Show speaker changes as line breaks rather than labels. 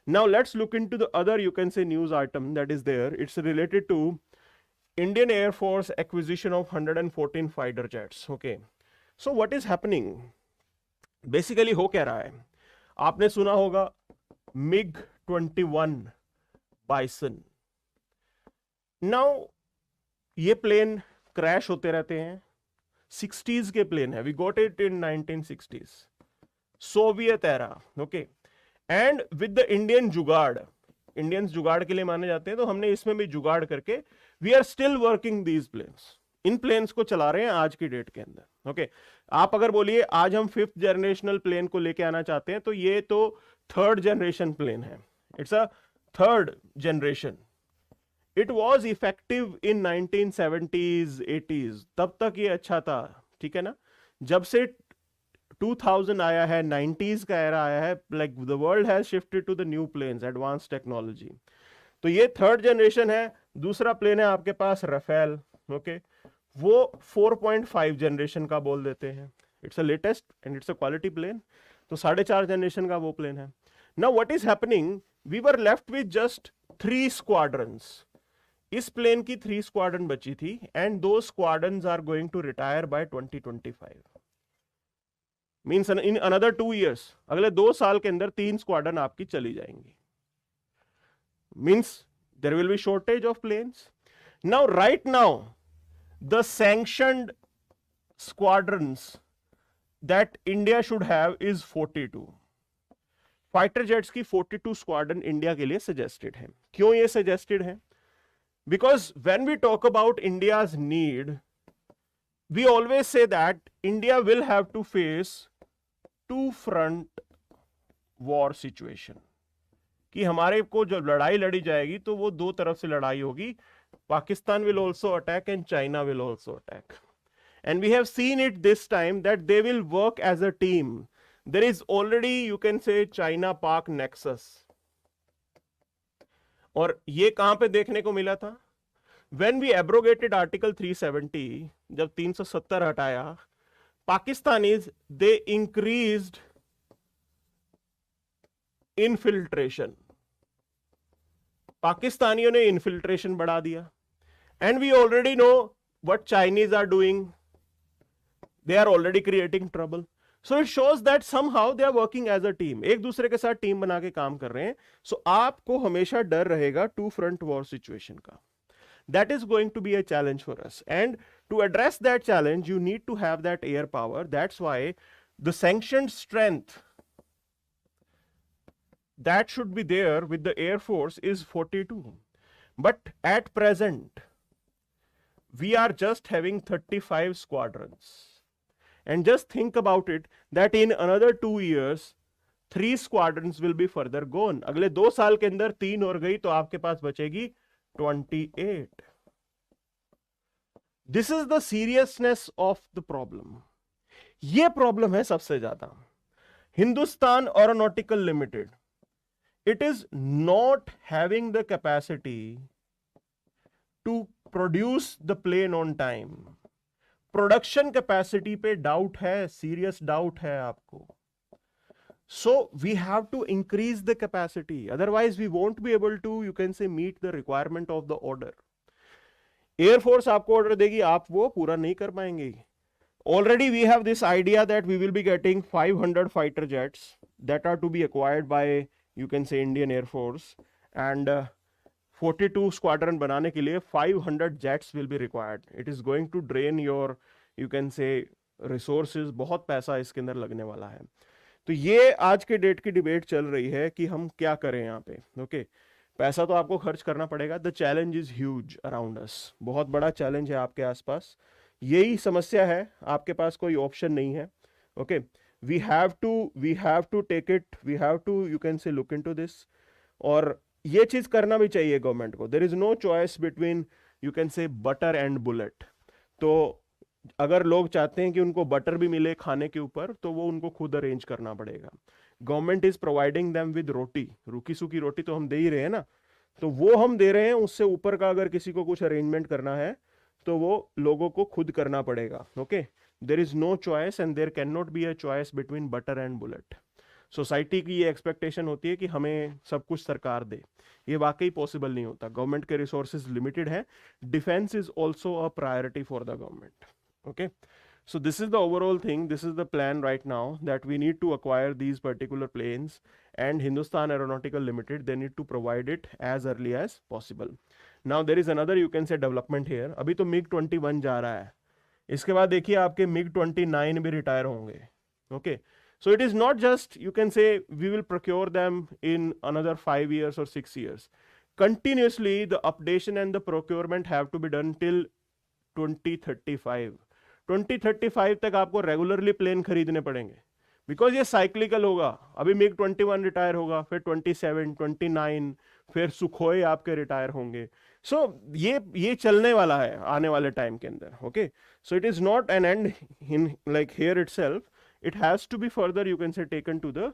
Now let's look into the other, you can say, news item that is there. It's related to Indian Air Force acquisition of 114 fighter jets. Okay, so what is happening? Basically हो क्या रहा है, आपने सुना होगा MiG-21 Bison. Now ये plane crash होते रहते हैं, 60s के प्लेन है, we got it in 1960s, Soviet era. Okay, and with the Indian jugaad, Indians jugaad के लिए माने जाते हैं, तो हमने इसमें भी जुगाड़ करके we are still working these planes, इन प्लेन्स को चला रहे हैं आज की डेट के अंदर. ओके, आप अगर बोलिए आज हम 5th जनरेशनल प्लेन को लेके आना चाहते हैं, तो ये तो 3rd जनरेशन प्लेन है, it's a 3rd generation. It was effective in 1970s 80s, तब तक ये अच्छा था, ठीक है ना. जब से 2000 आया है, 90s का एरा आया है, like the world has shifted to the new planes, advance technology. तो ये 3rd जनरेशन है. दूसरा प्लेन है आपके पास राफेल. ओके, वो 4.5 जनरेशन का बोल देते हैं. It's a latest and it's a quality plane. तो 4.5 जनरेशन का वो प्लेन है. Now what is happening, we were left with just 3 squadrons. इस प्लेन की 3 स्क्वाड्रन बची थी, एंड दो squadrons are going to retire by 2025. Means in another 2 years, अगले 2 साल के अंदर 3 स्क्वाड्रन आपकी चली जाएंगी. Means there will be shortage of planes. Now right now the sanctioned squadrons that India should have is 42. Fighter jets की 42 squadron India के लिए सजेस्टेड है. क्यों ये सजेस्टेड है? Because when we talk about India's need, we always say that India will have to face 2 front war situation, कि हमारे को जब लड़ाई लड़ी जाएगी तो वो 2 तरफ से लड़ाई होगी. Pakistan will also attack and China will also attack. And we have seen it this time that they will work as a team. There is already, you can say, China-Pak nexus. और ये कहां पे देखने को मिला था? When we abrogated Article 370, जब 370 हटाया, Pakistanis, they increased infiltration. पाकिस्तानियों ने इन्फिल्ट्रेशन बढ़ा दिया. And we already know what Chinese are doing, they are already creating trouble. So it shows that somehow they are working as a team, एक दूसरे के साथ टीम बना के काम कर रहे हैं. सो आपको हमेशा डर रहेगा 2 front वॉर सिचुएशन का. That is going to be a challenge for us, and to address that challenge you need to have that air power. That's why the sanctioned strength that should be there with the Air Force is 42. But at present, we are just having 35 squadrons. And just think about it, that in another 2 years, 3 squadrons will be further gone. अगले 2 साल के अंदर 3 और गई, तो आपके पास बचेगी 28. This is the seriousness of the problem. ये प्रॉब्लम है सबसे ज्यादा. Hindustan aeronautical limited, it is not having the capacity to produce the plane on time. Production capacity पे doubt है, serious doubt है आपको. So we have to increase the capacity, otherwise we won't be able to, you can say, meet the requirement of the order. Air Force आपको order देगी, आप वो पूरा नहीं कर पाएंगे. Already we have this idea that we will be getting 500 fighter jets that are to be acquired by, you can say, Indian Air Force, and 42 squadron बनाने के लिए 500 jets will be required. It is going to drain your, you can say, resources. बहुत पैसा इसके अंदर लगने वाला है. तो ये आज के डेट की डिबेट चल रही है कि हम क्या करें यहाँ पे. ओके, पैसा तो आपको खर्च करना पड़ेगा. The challenge is huge around us, बहुत बड़ा चैलेंज है आपके आसपास. यही समस्या है, आपके पास कोई ऑप्शन नहीं है. Okay, we have to take it, we have to, you can say, look into this. और ये चीज करना भी चाहिए गवर्नमेंट को. there is no choice between, you can say, butter and bullet. तो अगर लोग चाहते हैं कि उनको बटर भी मिले खाने के ऊपर, तो वो उनको खुद अरेंज करना पड़ेगा. Government is providing them with roti, रूखी सूखी रोटी तो हम दे ही रहे हैं ना, तो वो हम दे रहे हैं. उससे ऊपर का अगर किसी को कुछ अरेंजमेंट करना है तो वो लोगों को खुद करना पड़ेगा. Okay, there is no choice and there cannot be a choice between butter and bullet. Society की ये एक्सपेक्टेशन होती है कि हमें सब कुछ सरकार दे, ये वाकई पॉसिबल नहीं होता, गवर्नमेंट के रिसोर्सेज लिमिटेड है, defence is also a priority for the government. Okay, so this is the overall thing, this is the plan right now, that we need to acquire these particular planes, and Hindustan Aeronautical Limited, they need to provide it as early as possible. Now there is another, you can say, development here. अभी तो MiG-21 जा रहा है, इसके बाद देखिए आपके MiG-29 भी रिटायर होंगे. Okay, so it is not just, you can say, we will procure them in another 5 years or 6 years. Continuously the updation and the procurement have to be done till 2035. 2035 तक आपको regularly plane खरीदने पड़ेंगे, because ये cyclical होगा. अभी MiG-21 retire होगा, फिर 27, 29, फिर सुखोई आपके रिटायर होंगे. सो ये चलने वाला है आने वाले टाइम के अंदर. Okay, so it is not an and in like here itself, it has to be further, you can say, taken to the